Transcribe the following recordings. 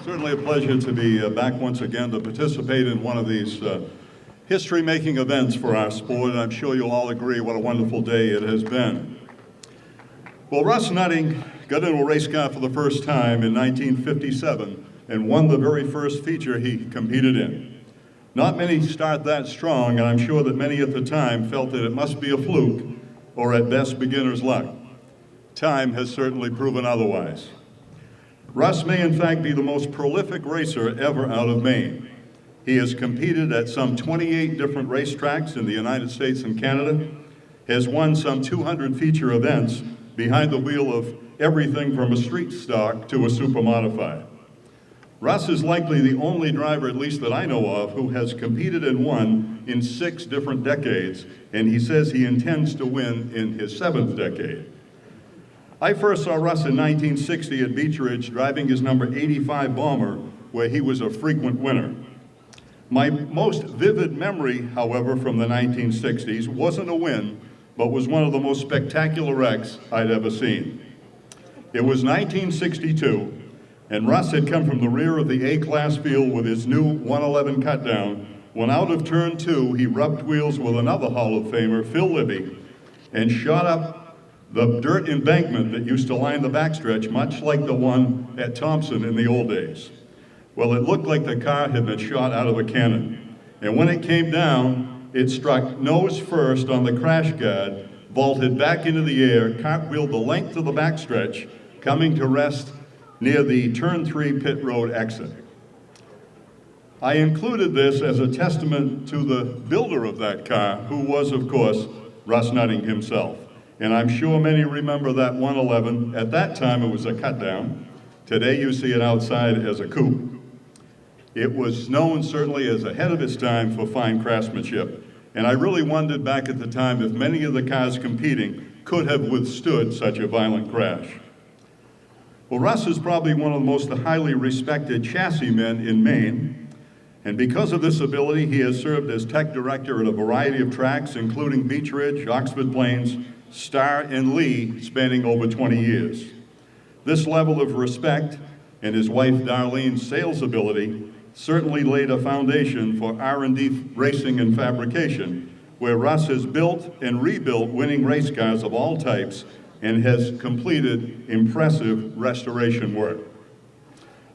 Certainly a pleasure to be back once again to participate in one of these history-making events for our sport, and I'm sure you'll all agree what a wonderful day it has been. Well, Russ Nutting got into a race car for the first time in 1957 and won the very first feature he competed in. Not many start that strong, and I'm sure that many at the time felt that it must be a fluke or at best beginner's luck. Time has certainly proven otherwise. Russ may in fact be the most prolific racer ever out of Maine. He has competed at some 28 different racetracks in the United States and Canada, has won some 200 feature events behind the wheel of everything from a street stock to a super modified. Russ is likely the only driver, at least that I know of, who has competed and won in 6 different decades, and he says he intends to win in his 7th decade. I first saw Russ in 1960 at Beech Ridge driving his number 85 Bomber, where he was a frequent winner. My most vivid memory, however, from the 1960s wasn't a win, but was one of the most spectacular wrecks I'd ever seen. It was 1962, and Russ had come from the rear of the A-class field with his new 111 cut down, when out of turn 2, he rubbed wheels with another Hall of Famer, Phil Libby, and shot up the dirt embankment that used to line the backstretch, much like the one at Thompson in the old days. Well, it looked like the car had been shot out of a cannon. And when it came down, it struck nose first on the crash guard, vaulted back into the air, cartwheeled the length of the backstretch, coming to rest near the turn 3 pit road exit. I included this as a testament to the builder of that car, who was, of course, Russ Nutting himself. And I'm sure many remember that 111. At that time, it was a cut down. Today, you see it outside as a coupe. It was known certainly as ahead of its time for fine craftsmanship. And I really wondered back at the time if many of the cars competing could have withstood such a violent crash. Well, Russ is probably one of the most highly respected chassis men in Maine. And because of this ability, he has served as tech director at a variety of tracks, including Beech Ridge, Oxford Plains, Star, and Lee, spanning over 20 years. This level of respect and his wife Darlene's sales ability certainly laid a foundation for R&D racing and fabrication, where Russ has built and rebuilt winning race cars of all types and has completed impressive restoration work.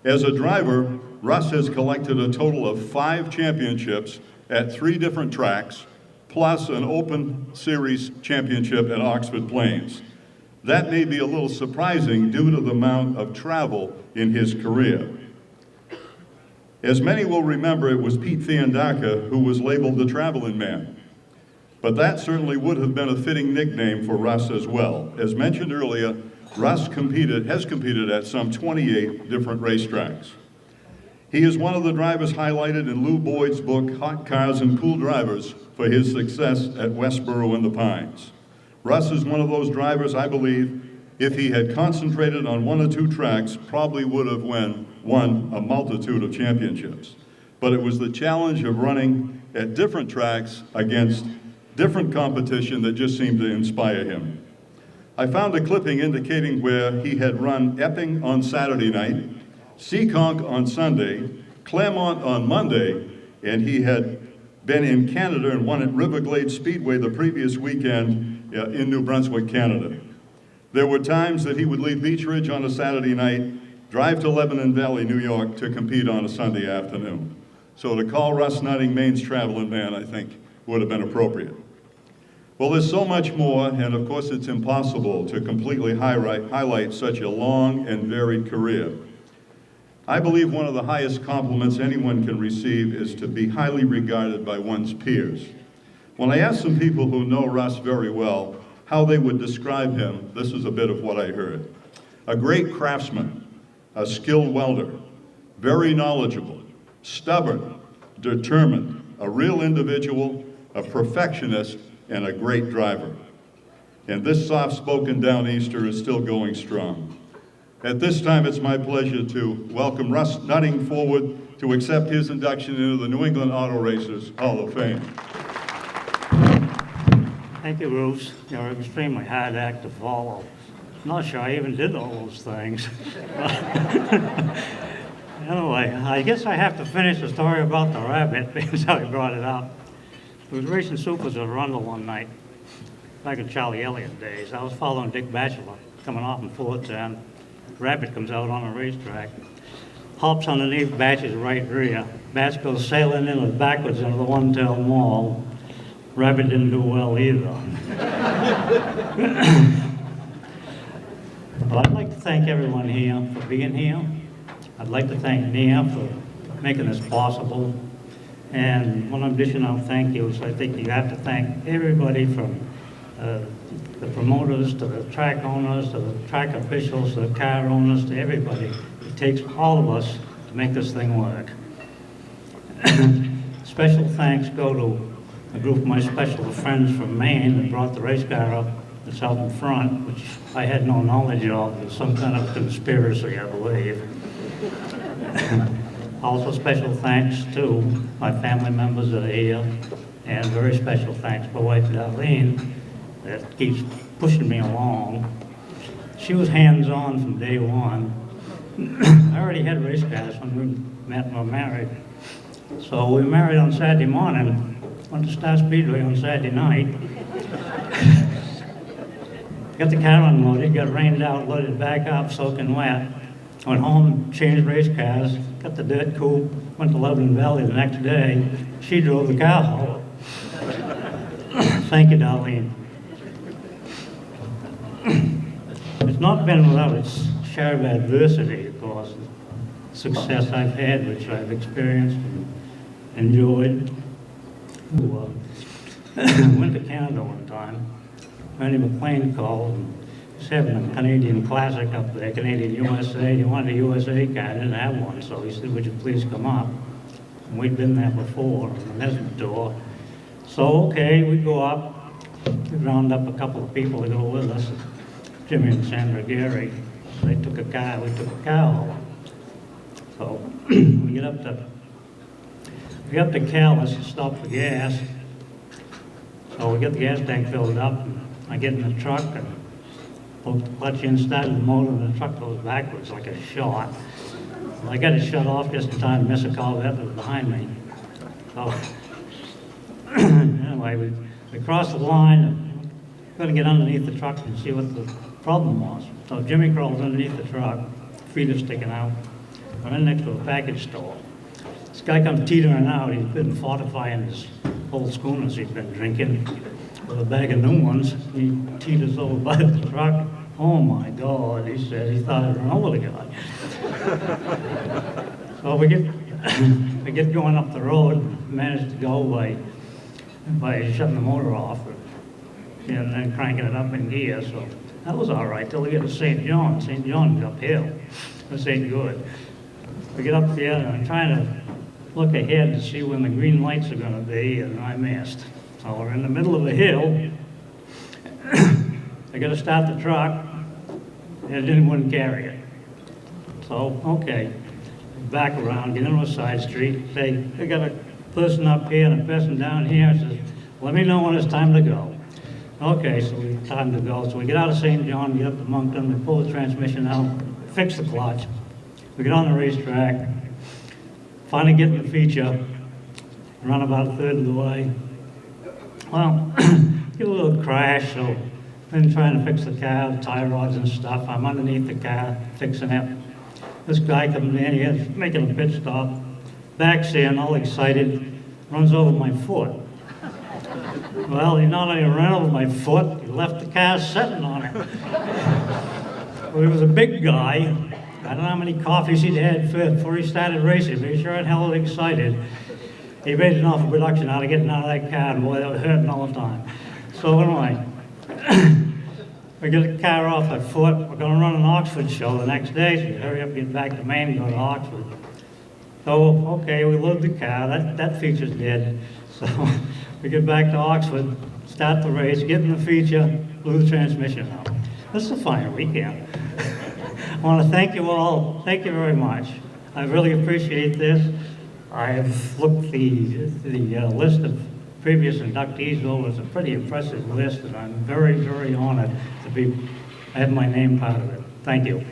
As a driver, Russ has collected a total of 5 championships at 3 different tracks, plus an Open Series championship at Oxford Plains. That may be a little surprising due to the amount of travel in his career. As many will remember, it was Pete Fiandaca who was labeled the Traveling Man. But that certainly would have been a fitting nickname for Russ as well. As mentioned earlier, Russ has competed at some 28 different racetracks. He is one of the drivers highlighted in Lou Boyd's book, Hot Cars and Cool Drivers, for his success at Westboro and the Pines. Russ is one of those drivers, I believe, if he had concentrated on 1 or 2 tracks, probably would have won a multitude of championships. But it was the challenge of running at different tracks against different competition that just seemed to inspire him. I found a clipping indicating where he had run Epping on Saturday night, Seekonk on Sunday, Claremont on Monday, and he had been in Canada and won at Riverglade Speedway the previous weekend in New Brunswick, Canada. There were times that he would leave Beech Ridge on a Saturday night, drive to Lebanon Valley, New York, to compete on a Sunday afternoon. So to call Russ Nutting Maine's Traveling Man, I think, would have been appropriate. Well, there's so much more, and of course it's impossible to completely highlight such a long and varied career. I believe one of the highest compliments anyone can receive is to be highly regarded by one's peers. When I asked some people who know Russ very well how they would describe him, this is a bit of what I heard. A great craftsman, a skilled welder, very knowledgeable, stubborn, determined, a real individual, a perfectionist, and a great driver. And this soft-spoken Downeaster is still going strong. At this time, it's my pleasure to welcome Russ Nutting forward to accept his induction into the New England Auto Racers Hall of Fame. Thank you, Bruce. You're an extremely hard act to follow. I'm not sure I even did all those things. Anyway, I guess I have to finish the story about the rabbit because I brought it up. I was racing supers at Arundel one night, back in Charlie Elliott days. I was following Dick Batchelor coming off in 410. Rabbit comes out on a racetrack, hops underneath Batch's right rear. Batch goes sailing in it backwards into the one-tail mall. Rabbit didn't do well either. Well, I'd like to thank everyone here for being here. I'd like to thank Nia for making this possible. And one additional thank yous, I think you have to thank everybody from the promoters to the track owners to the track officials to the car owners to everybody. It takes all of us to make this thing work. Special thanks go to a group of my special friends from Maine that brought the race car up that's out in front, which I had no knowledge of. There's some kind of conspiracy, I believe. Also special thanks to my family members that are here, and very special thanks to my wife Darlene that keeps pushing me along. She was hands-on from day one. I already had race cars when we met and were married. So we were married on Saturday morning, went to Star Speedway on Saturday night. Got the car unloaded, got rained out, loaded back up, soaking wet. Went home, changed race cars, got the dirt coupe, went to Lebanon Valley the next day. She drove the car home. Thank you, Darlene. It's not been without its share of adversity, of course. Success I've had, which I've experienced and enjoyed. Went to Canada one time. Randy McLean called and was having a Canadian Classic up there, Canadian USA. He wanted a USA car, didn't have one, so he said, would you please come up? And we'd been there before on the Nesbitt tour. So, okay, we go up. We round up a couple of people to go with us, Jimmy and Sandra Gary. They took a car, we took a car home. So we get up to Calais to stop for gas. So we get the gas tank filled up, and I get in the truck and poke the clutch in, started the motor, and the truck goes backwards like a shot. Well, I got it shut off just in time to miss a Corvette that was behind me. So anyway, we crossed the line and going to get underneath the truck and see what the problem was. So Jimmy crawls underneath the truck, feet are sticking out. I'm in next to a package store. This guy comes teetering out. He's been fortifying his old schooners he's been drinking with a bag of new ones. He teeters over by the truck. Oh my God, he said. He thought I'd run over the guy. So we get going up the road and managed to go by shutting the motor off and then cranking it up in gear. So that was all right till we get to St. John. St. John's uphill. This ain't good. We get up there and I'm trying to look ahead to see when the green lights are going to be, and I missed. So we're in the middle of a hill. I got to start the truck, and it wouldn't carry it. So, okay, back around, get into a side street, say, I got a person up here and a person down here. Says, let me know when it's time to go. Okay, so it's time to go. So we get out of St. John, get up to Moncton, we pull the transmission out, fix the clutch. We get on the racetrack, finally get in the feature, run about a third of the way. Well, get a little crash, so been trying to fix the car, the tie rods and stuff. I'm underneath the car, fixing it. This guy comes in, he's making a pit stop, backs in, all excited, runs over my foot. Well, he not only ran over my foot, he left the car sitting on it. Well, he was a big guy. I don't know how many coffees he'd had before he started racing, but he sure had hell excited. He made an awful production out of getting out of that car, and boy, that was hurting all the time. So anyway, we get the car off at foot. We're going to run an Oxford show the next day, so we hurry up, get back to Maine, and go to Oxford. So, okay, we load the car. That feature's dead. So we get back to Oxford, start the race, get in the feature, blew the transmission out. This is a fine weekend. I want to thank you all. Thank you very much. I really appreciate this. I've looked the list of previous inductees over. It's a pretty impressive list, and I'm very, very honored to have my name part of it. Thank you.